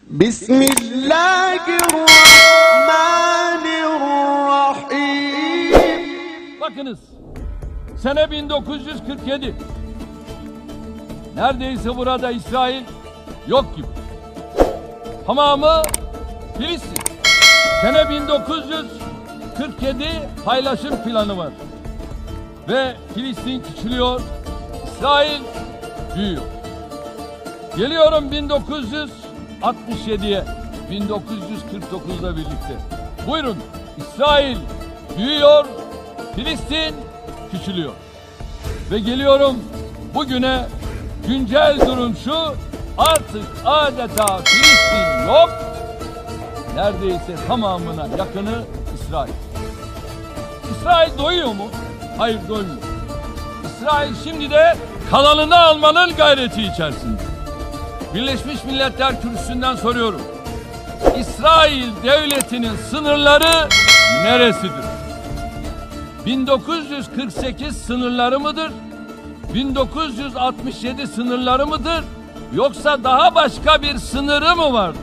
Bismillahirrahmanirrahim. Bakınız, sene 1947. Neredeyse burada İsrail yok gibi. Tamamı Filistin. Sene 1947 paylaşım planı var. Ve Filistin küçülüyor, İsrail büyüyor. Geliyorum 1967'ye, 1949'la birlikte. Buyurun, İsrail büyüyor, Filistin küçülüyor. Ve geliyorum bugüne, güncel durum şu, artık adeta Filistin yok, neredeyse tamamına yakını İsrail. İsrail doyuyor mu? Hayır, doymuyor. İsrail şimdi de kalanını almanın gayreti içerisinde. Birleşmiş Milletler Kürsüsü'nden soruyorum. İsrail devletinin sınırları neresidir? 1948 sınırları mıdır? 1967 sınırları mıdır? Yoksa daha başka bir sınırı mı vardır?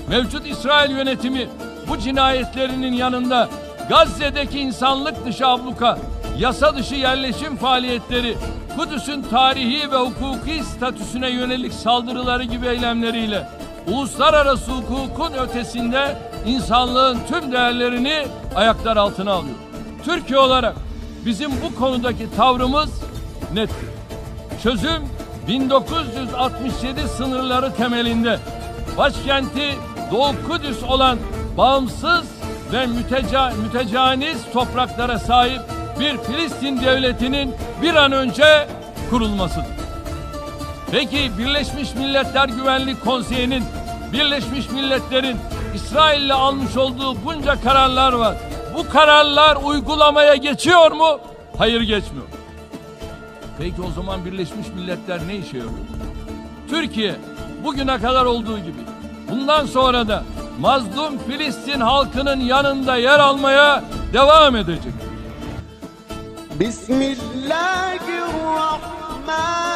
Mevcut İsrail yönetimi bu cinayetlerinin yanında Gazze'deki insanlık dışı abluka, yasa dışı yerleşim faaliyetleri, Kudüs'ün tarihi ve hukuki statüsüne yönelik saldırıları gibi eylemleriyle uluslararası hukukun ötesinde insanlığın tüm değerlerini ayaklar altına alıyor. Türkiye olarak bizim bu konudaki tavrımız nettir. Çözüm 1967 sınırları temelinde başkenti Doğu Kudüs olan bağımsız ve mütecaniz topraklara sahip bir Filistin devletinin bir an önce kurulmasıdır. Peki Birleşmiş Milletler Güvenlik Konseyi'nin, Birleşmiş Milletler'in İsrail'le almış olduğu bunca kararlar var. Bu kararlar uygulamaya geçiyor mu? Hayır, geçmiyor. Peki o zaman Birleşmiş Milletler ne işe yarıyor? Türkiye bugüne kadar olduğu gibi bundan sonra da mazlum Filistin halkının yanında yer almaya devam edecek. Bismillahirrahmanirrahim.